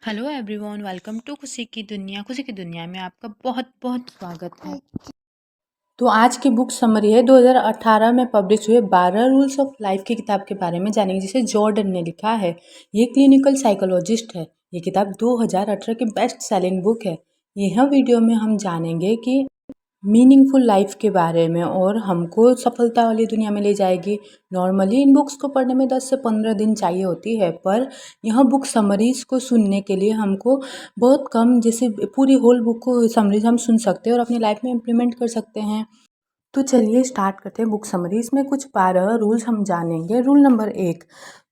Hello everyone, welcome to खुशी की दुनिया में आपका बहुत बहुत स्वागत है। तो आज की बुक समरी है 2018 में पब्लिश हुए 12 रूल्स ऑफ लाइफ की किताब के बारे में जानेंगे, जिसे जॉर्डन ने लिखा है। ये क्लिनिकल साइकोलॉजिस्ट है। ये किताब 2018 की बेस्ट सेलिंग बुक है। यह वीडियो में हम जानेंगे कि मीनिंगफुल लाइफ के बारे में और हमको सफलता वाली दुनिया में ले जाएगी। नॉर्मली इन बुक्स को पढ़ने में 10 से 15 दिन चाहिए होती है, पर यह बुक समरीज को सुनने के लिए हमको बहुत कम, जैसे पूरी होल बुक को समरीज हम सुन सकते हैं और अपनी लाइफ में इम्प्लीमेंट कर सकते हैं। तो चलिए स्टार्ट करते हैं बुक समरी। इसमें कुछ 12 रूल्स हम जानेंगे। रूल नंबर 1,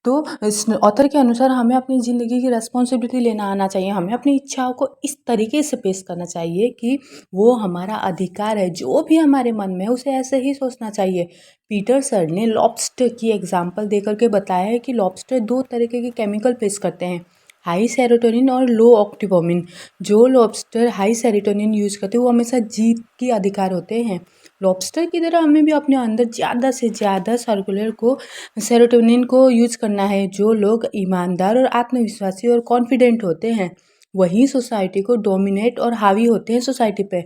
तो इस ऑथर के अनुसार हमें अपनी ज़िंदगी की रिस्पॉन्सिबिलिटी लेना आना चाहिए। हमें अपनी इच्छाओं को इस तरीके से पेश करना चाहिए कि वो हमारा अधिकार है। जो भी हमारे मन में है उसे ऐसे ही सोचना चाहिए। पीटर सर ने लॉबस्टर की एग्जाम्पल देकर के बताया है कि लॉबस्टर 2 तरीके के केमिकल पेश करते हैं, हाई सेरोटोनिन और लो ऑक्टिवोमिन। जो लॉबस्टर हाई सेरोटोनिन यूज़ करते हैं वो हमेशा जीत के अधिकार होते हैं। लॉबस्टर की तरह हमें भी अपने अंदर ज़्यादा से ज़्यादा सेरोटोनिन को यूज़ करना है। जो लोग ईमानदार और आत्मविश्वासी और कॉन्फिडेंट होते हैं वही सोसाइटी को डोमिनेट और हावी होते हैं सोसाइटी पे।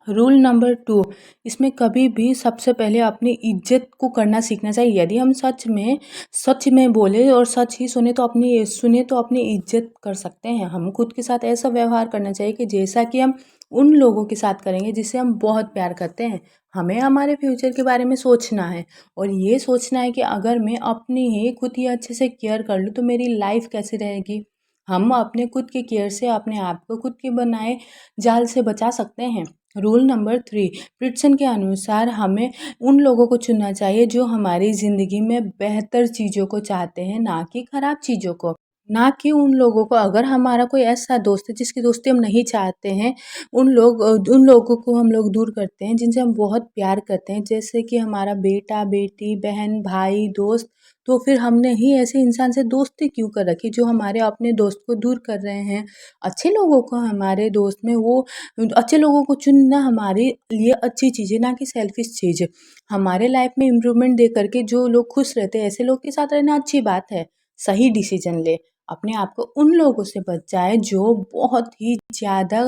रूल नंबर 2, इसमें कभी भी सबसे पहले अपनी इज्जत को करना सीखना चाहिए। यदि हम सच में बोले और सच ही सुने तो अपनी इज्जत कर सकते हैं। हम खुद के साथ ऐसा व्यवहार करना चाहिए कि जैसा कि हम उन लोगों के साथ करेंगे जिससे हम बहुत प्यार करते हैं। हमें हमारे फ्यूचर के बारे में सोचना है और ये सोचना है कि अगर मैं अपनी ही खुद ही अच्छे से केयर कर लूँ तो मेरी लाइफ कैसी रहेगी। हम अपने खुद के केयर से अपने आप को खुद के बनाए जाल से बचा सकते हैं। रूल नंबर 3, प्रिटसन के अनुसार हमें उन लोगों को चुनना चाहिए जो हमारी ज़िंदगी में बेहतर चीज़ों को चाहते हैं, ना कि खराब चीज़ों को। ना कि उन लोगों को, अगर हमारा कोई ऐसा दोस्त है जिसकी दोस्ती हम नहीं चाहते हैं, उन लोगों को हम लोग दूर करते हैं जिनसे हम बहुत प्यार करते हैं, जैसे कि हमारा बेटा बेटी बहन भाई दोस्त। तो फिर हमने ही ऐसे इंसान से दोस्ती क्यों कर रखी जो हमारे अपने दोस्त को दूर कर रहे हैं। अच्छे लोगों को हमारे दोस्त में वो अच्छे लोगों को चुनना हमारे लिए अच्छी चीज़ है, ना कि सेल्फिश चीज़। हमारे लाइफ में इम्प्रूवमेंट दे करके जो लोग खुश रहते हैं ऐसे लोग के साथ रहना अच्छी बात है। सही डिसीजन ले। अपने आप को उन लोगों से बचाए जो बहुत ही ज़्यादा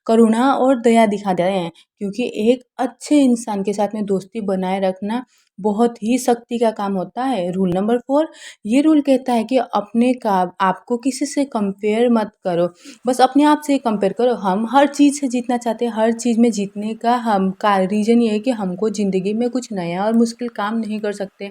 करुणा और दया दिखा रहे हैं, क्योंकि एक अच्छे इंसान के साथ में दोस्ती बनाए रखना बहुत ही सख्ती का काम होता है। रूल नंबर 4, ये रूल कहता है कि अपने का आपको किसी से कंपेयर मत करो। बस अपने आप से कंपेयर करो। हम हर चीज़ से जीतना चाहते हैं। हर चीज़ में जीतने का हम का रीज़न ये है कि हमको ज़िंदगी में कुछ नया और मुश्किल काम नहीं कर सकते।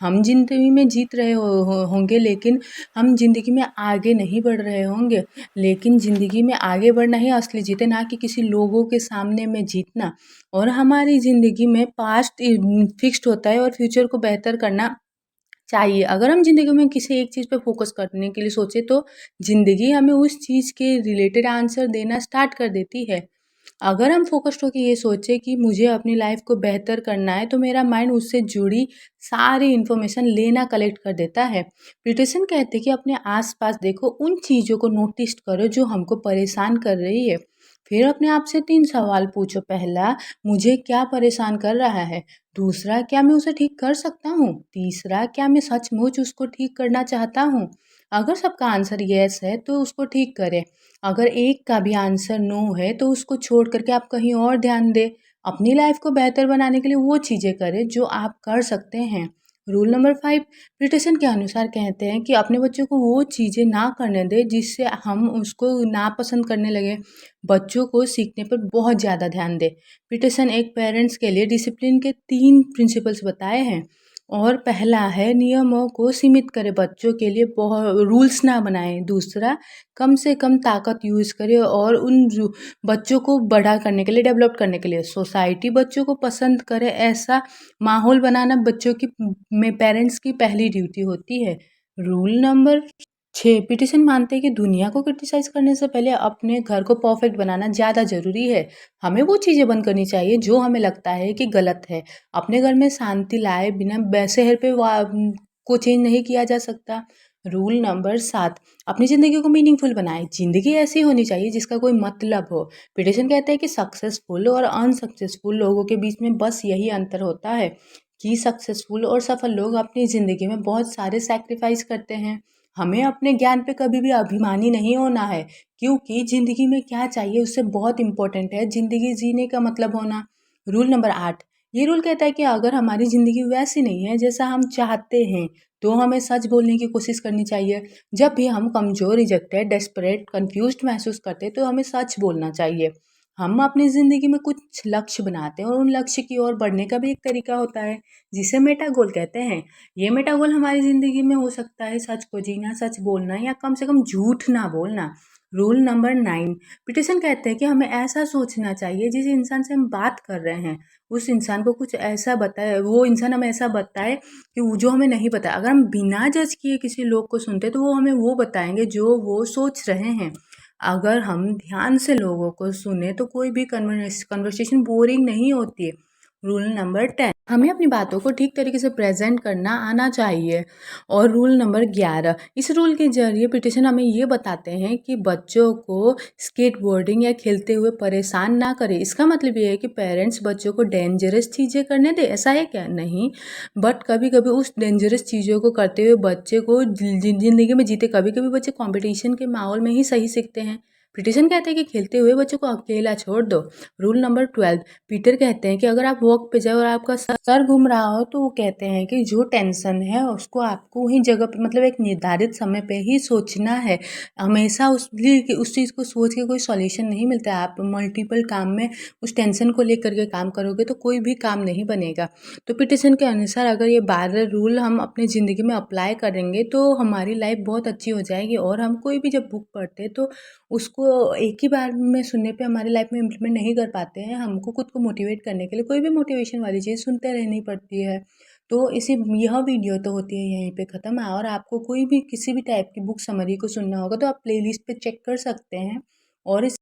हम ज़िंदगी में जीत रहे होंगे, लेकिन हम ज़िंदगी में आगे नहीं बढ़ रहे होंगे। लेकिन ज़िंदगी में आगे बढ़ना ही असली जीत है, ना कि किसी लोगों के सामने में जीतना। और हमारी ज़िंदगी में पास्ट फिक्स्ड होता है और फ्यूचर को बेहतर करना चाहिए। अगर हम ज़िंदगी में किसी एक चीज़ पे फोकस करने के लिए सोचे तो ज़िंदगी हमें उस चीज़ के रिलेटेड आंसर देना स्टार्ट कर देती है। अगर हम फोकस्ड होकर ये सोचे कि मुझे अपनी लाइफ को बेहतर करना है तो मेरा माइंड उससे जुड़ी सारी इन्फॉर्मेशन लेना कलेक्ट कर देता है। पीटरसन कहते हैं कि अपने आसपास देखो, उन चीज़ों को नोटिस करो जो हमको परेशान कर रही है। फिर अपने आप से 3 सवाल पूछो। पहला, मुझे क्या परेशान कर रहा है? दूसरा, क्या मैं उसे ठीक कर सकता हूँ? तीसरा, क्या मैं सचमुच उसको ठीक करना चाहता हूँ? अगर सबका आंसर येस है तो उसको ठीक करें। अगर एक का भी आंसर नो है तो उसको छोड़ करके आप कहीं और ध्यान दें। अपनी लाइफ को बेहतर बनाने के लिए वो चीज़ें करें जो आप कर सकते हैं। रूल नंबर 5, पीटरसन के अनुसार कहते हैं कि अपने बच्चों को वो चीज़ें ना करने दें जिससे हम उसको नापसंद करने लगे। बच्चों को सीखने पर बहुत ज़्यादा ध्यान दें। पीटरसन एक पेरेंट्स के लिए डिसिप्लिन के 3 प्रिंसिपल्स बताए हैं। और पहला है, नियमों को सीमित करें, बच्चों के लिए बहुत रूल्स ना बनाएं। दूसरा, कम से कम ताकत यूज़ करें और बच्चों को बड़ा करने के लिए, डेवलप करने के लिए। सोसाइटी बच्चों को पसंद करे ऐसा माहौल बनाना बच्चों की में पेरेंट्स की पहली ड्यूटी होती है। रूल नंबर 6, पीटरसन मानते हैं कि दुनिया को क्रिटिसाइज़ करने से पहले अपने घर को परफेक्ट बनाना ज़्यादा ज़रूरी है। हमें वो चीज़ें बंद करनी चाहिए जो हमें लगता है कि गलत है। अपने घर में शांति लाए बिना शहर पे को चेंज नहीं किया जा सकता। रूल नंबर 7, अपनी ज़िंदगी को मीनिंगफुल बनाएं। ज़िंदगी ऐसी होनी चाहिए जिसका कोई मतलब हो। पीटरसन कहते हैं कि सक्सेसफुल और अनसक्सेसफुल लोगों के बीच में बस यही अंतर होता है कि सक्सेसफुल और सफल लोग अपनी ज़िंदगी में बहुत सारे सैक्रिफाइस करते हैं, हमें अपने ज्ञान पे कभी भी अभिमानी नहीं होना है, क्योंकि ज़िंदगी में क्या चाहिए उससे बहुत इम्पोर्टेंट है ज़िंदगी जीने का मतलब होना। रूल नंबर 8, ये रूल कहता है कि अगर हमारी ज़िंदगी वैसी नहीं है जैसा हम चाहते हैं, तो हमें सच बोलने की कोशिश करनी चाहिए। जब भी हम कमज़ोर, रिजेक्टेड, डेस्परेट, कन्फ्यूज़्ड महसूस करते हैं, तो हमें सच बोलना चाहिए। हम अपनी ज़िंदगी में कुछ लक्ष्य बनाते हैं और उन लक्ष्य की ओर बढ़ने का भी एक तरीका होता है, जिसे मेटा गोल कहते हैं। ये मेटा गोल हमारी ज़िंदगी में हो सकता है सच को जीना, सच बोलना या कम से कम झूठ ना बोलना। रूल नंबर 9, पीटरसन कहते हैं कि हमें ऐसा सोचना चाहिए जिस इंसान से हम बात कर रहे हैं, उस इंसान को कुछ ऐसा बताए, वो इंसान हमें ऐसा बताए कि जो हमें नहीं पता। अगर हम बिना जज किए किसी लोग को सुनते तो वो हमें वो बताएंगे जो वो सोच रहे हैं। अगर हम ध्यान से लोगों को सुने तो कोई भी कन्वर्सेशन बोरिंग नहीं होती है। रूल नंबर 10, हमें अपनी बातों को ठीक तरीके से प्रेजेंट करना आना चाहिए। और रूल नंबर 11, इस रूल के जरिए पीटरसन हमें ये बताते हैं कि बच्चों को स्केटबोर्डिंग या खेलते हुए परेशान ना करें। इसका मतलब ये है कि पेरेंट्स बच्चों को डेंजरस चीज़ें करने दें, ऐसा है क्या? नहीं, बट कभी कभी उस डेंजरस चीज़ों को करते हुए बच्चे को ज़िंदगी में जीते। कभी कभी बच्चे कंपटीशन के माहौल में ही सही सीखते हैं। पीटरसन कहते हैं कि खेलते हुए बच्चों को अकेला छोड़ दो। रूल नंबर 12, पीटर कहते हैं कि अगर आप वॉक पे जाओ और आपका सर घूम रहा हो, तो वो कहते हैं कि जो टेंशन है उसको आपको वही जगह पे, मतलब एक निर्धारित समय पे ही सोचना है। हमेशा उस चीज़ को सोच के कोई सॉल्यूशन नहीं मिलता है। आप मल्टीपल काम में उस टेंशन को लेकर के काम करोगे तो कोई भी काम नहीं बनेगा। तो पीटरसन के अनुसार अगर ये 12 रूल हम अपनी ज़िंदगी में अप्लाई करेंगे तो हमारी लाइफ बहुत अच्छी हो जाएगी। और हम कोई भी जब बुक पढ़ते हैं तो उसको एक ही बार में सुनने पे हमारी लाइफ में इम्प्लीमेंट नहीं कर पाते हैं। हमको खुद को मोटिवेट करने के लिए कोई भी मोटिवेशन वाली चीज़ सुनते रहनी पड़ती है। तो इसी यह वीडियो तो होती है यहीं पे ख़त्म। और आपको कोई भी किसी भी टाइप की बुक समरी को सुनना होगा तो आप प्लेलिस्ट पे चेक कर सकते हैं। और इस